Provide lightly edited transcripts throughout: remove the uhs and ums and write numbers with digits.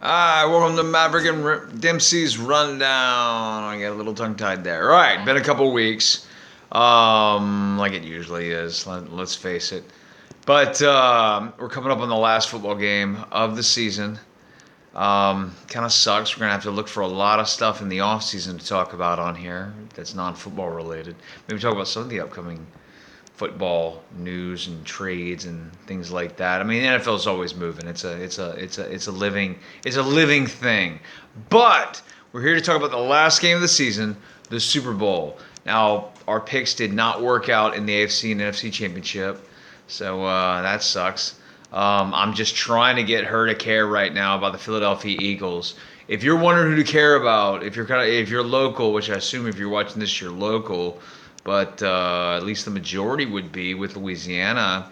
Hi, welcome to Maverick and Dempsey's Rundown. I got a little tongue-tied there. All right, been a couple weeks, like it usually is. Let's face it. But we're coming up on the last football game of the season. Kind of sucks. We're gonna have to look for a lot of stuff in the off season to talk about on here that's non-football related. Maybe talk about some of the upcoming football news and trades and things like that. I mean, the NFL is always moving. It's a living thing. But we're here to talk about the last game of the season, the Super Bowl. Now, our picks did not work out in the AFC and NFC Championship, so that sucks. I'm just trying to get her to care right now about the Philadelphia Eagles. If you're wondering who to care about, if you're local, which I assume if you're watching this, you're local, but at least the majority would be with Louisiana.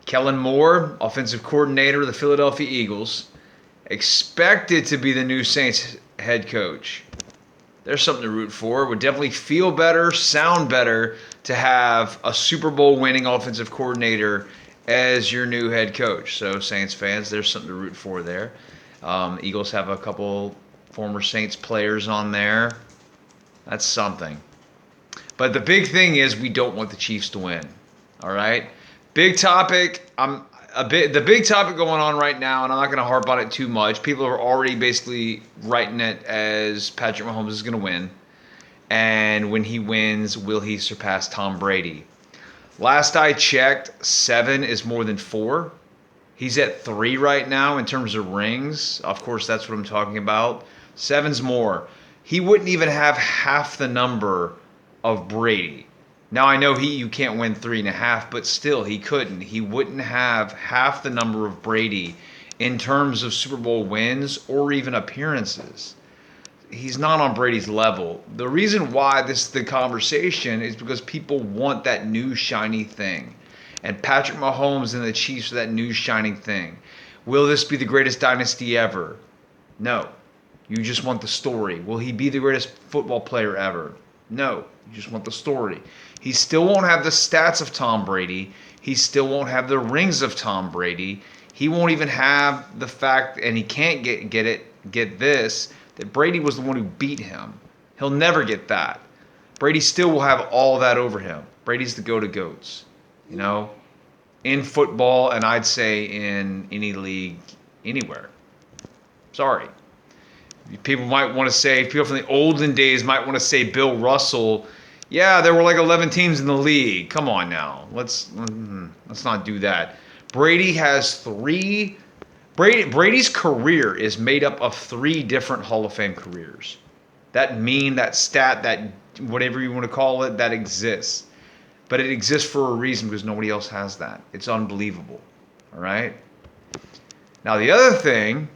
Kellen Moore, offensive coordinator of the Philadelphia Eagles, expected to be the new Saints head coach. There's something to root for. Would definitely feel better, sound better to have a Super Bowl winning offensive coordinator as your new head coach. So, Saints fans, there's something to root for there. Eagles have a couple former Saints players on there. That's something. But the big thing is we don't want the Chiefs to win. All right? Big topic. The big topic going on right now, and I'm not going to harp on it too much. People are already basically writing it as Patrick Mahomes is going to win. And when he wins, will he surpass Tom Brady? Last I checked, 7 is more than 4. He's at 3 right now in terms of rings. Of course, that's what I'm talking about. 7's more. He wouldn't even have half the number of Brady. Now I know you can't win 3.5, but still he couldn't. He wouldn't have half the number of Brady in terms of Super Bowl wins or even appearances. He's not on Brady's level. The reason why this is the conversation is because people want that new shiny thing. And Patrick Mahomes and the Chiefs are that new shining thing. Will this be the greatest dynasty ever? No. You just want the story. Will he be the greatest football player ever? No. You just want the story. He still won't have the stats of Tom Brady. He still won't have the rings of Tom Brady. He won't even have the fact, and he can't get this, that Brady was the one who beat him. He'll never get that. Brady still will have all that over him. Brady's the goat of goats, in football, and I'd say in any league, anywhere. Sorry. People from the olden days might want to say Bill Russell. Yeah, there were like 11 teams in the league. Come on now. Let's not do that. Brady has 3. Brady's career is made up of 3 different Hall of Fame careers. That stat, that whatever you want to call it, that exists. But it exists for a reason because nobody else has that. It's unbelievable. All right? Now, the other thing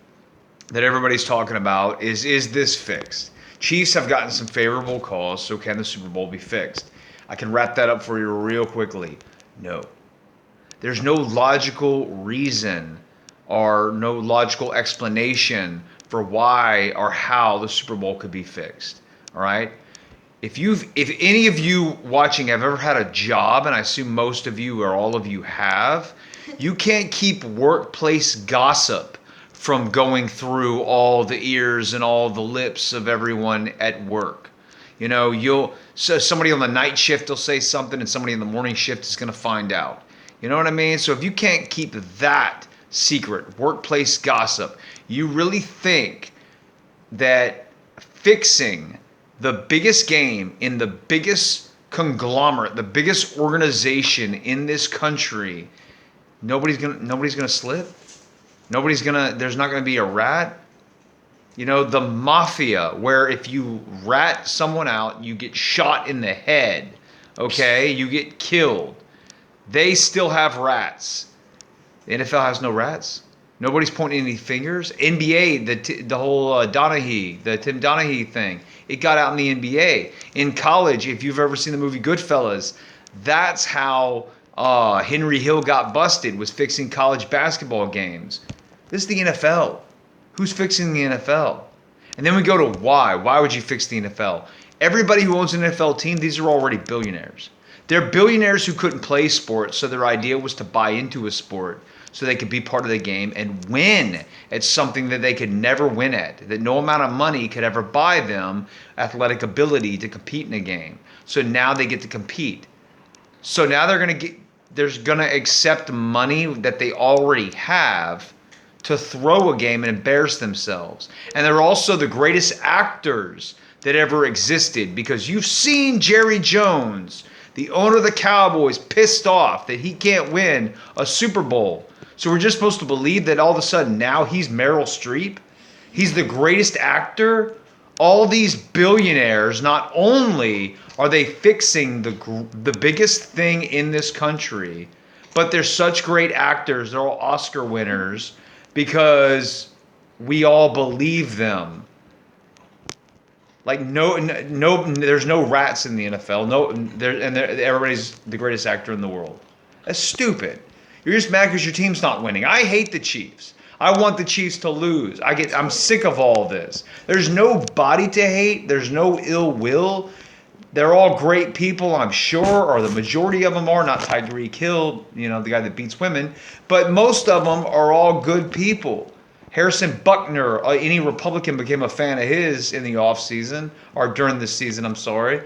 that everybody's talking about is this fixed? Chiefs have gotten some favorable calls, so can the Super Bowl be fixed? I can wrap that up for you real quickly. No. There's no logical reason or no logical explanation for why or how the Super Bowl could be fixed. All right? If any of you watching have ever had a job, and I assume most of you or all of you have, you can't keep workplace gossip from going through all the ears and all the lips of everyone at work. So somebody on the night shift will say something and somebody in the morning shift is going to find out. You know what I mean? So if you can't keep that secret, workplace gossip, you really think that fixing the biggest game in the biggest conglomerate, the biggest organization in this country, nobody's gonna slip? There's not gonna be a rat? The mafia, where if you rat someone out, you get shot in the head, okay? You get killed. They still have rats. The NFL has no rats. Nobody's pointing any fingers. NBA, the whole Tim Donaghy thing, it got out in the NBA. In college, if you've ever seen the movie Goodfellas, that's how Henry Hill got busted, was fixing college basketball games. This is the NFL. Who's fixing the NFL? And then we go to why. Why would you fix the NFL? Everybody who owns an NFL team, these are already billionaires. They're billionaires who couldn't play sports, so their idea was to buy into a sport. so they could be part of the game and win at something that they could never win at, that no amount of money could ever buy them athletic ability to compete in a game. So now they get to compete. So now they're going to accept money that they already have to throw a game and embarrass themselves. And they're also the greatest actors that ever existed, because you've seen Jerry Jones, the owner of the Cowboys, pissed off that he can't win a Super Bowl. So we're just supposed to believe that all of a sudden now he's Meryl Streep? He's the greatest actor? All these billionaires, not only are they fixing the biggest thing in this country, but they're such great actors. They're all Oscar winners because we all believe them. Like no, there's no rats in the NFL. Everybody's the greatest actor in the world. That's stupid. You're just mad because your team's not winning. I hate the Chiefs. I want the Chiefs to lose. I'm sick of all this. There's no body to hate. There's no ill will. They're all great people, I'm sure, or the majority of them are. Not Tyreek Hill, the guy that beats women, but most of them are all good people. Harrison Buckner, any Republican became a fan of his in the offseason, or during the season, I'm sorry.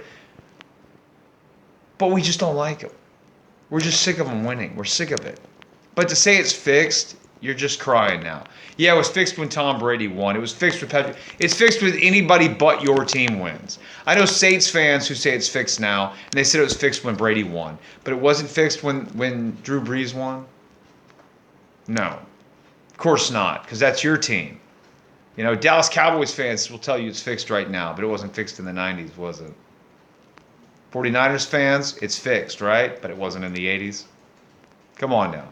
But we just don't like him. We're just sick of him winning. We're sick of it. But to say it's fixed, you're just crying now. Yeah, it was fixed when Tom Brady won. It was fixed with Patrick. It's fixed with anybody but your team wins. I know Saints fans who say it's fixed now, and they said it was fixed when Brady won. But it wasn't fixed when Drew Brees won? No. Of course not, because that's your team. Dallas Cowboys fans will tell you it's fixed right now, but it wasn't fixed in the 90s, was it? 49ers fans, it's fixed, right? But it wasn't in the 80s. Come on now.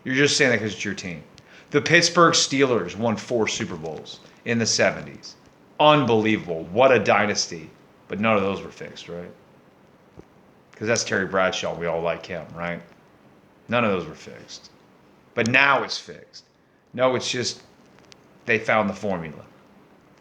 You're just saying that because it's your team. The Pittsburgh Steelers won 4 Super Bowls in the 70s. Unbelievable. What a dynasty. But none of those were fixed, right? Because that's Terry Bradshaw. We all like him, right? None of those were fixed. But now it's fixed. No, it's just they found the formula.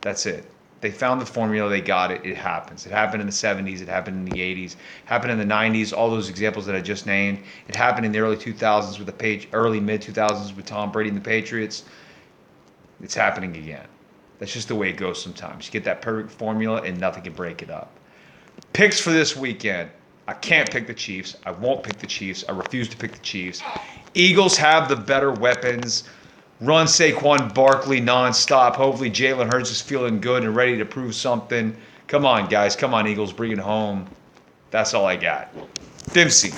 That's it. They found the formula. They got it. It happens. It happened in the 70s. It happened in the 80s. It happened in the 90s. All those examples that I just named. It happened in the early 2000s with early mid 2000s with Tom Brady and the Patriots. It's happening again. That's just the way it goes sometimes. You get that perfect formula and nothing can break it up. Picks for this weekend. I can't pick the Chiefs. I won't pick the Chiefs. I refuse to pick the Chiefs. Eagles have the better weapons. Run Saquon Barkley nonstop. Hopefully Jalen Hurts is feeling good and ready to prove something. Come on, guys. Come on, Eagles. Bring it home. That's all I got. Dempsey,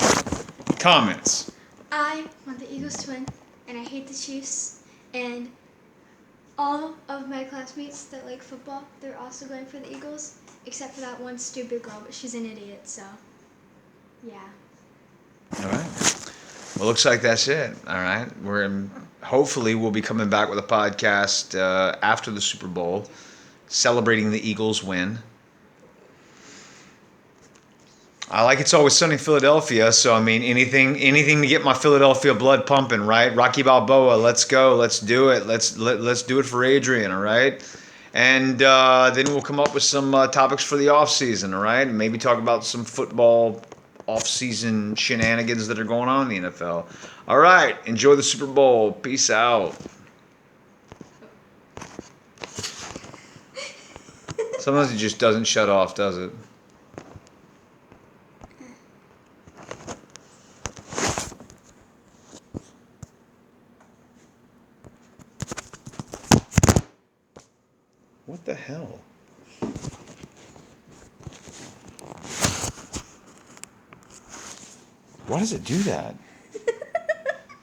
comments. I want the Eagles to win, and I hate the Chiefs. And all of my classmates that like football, they're also going for the Eagles, except for that one stupid girl, but she's an idiot, so yeah. All right. Well, looks like that's it. All right. Hopefully we'll be coming back with a podcast after the Super Bowl, celebrating the Eagles' win. I like It's Always Sunny in Philadelphia, so I mean anything to get my Philadelphia blood pumping, right? Rocky Balboa, let's go, let's do it, let's do it for Adrian, all right? And then we'll come up with some topics for the off season, all right? And maybe talk about some football off-season shenanigans that are going on in the NFL. All right, enjoy the Super Bowl. Peace out. Sometimes it just doesn't shut off, does it? What the hell? Why does it do that?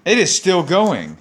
It is still going.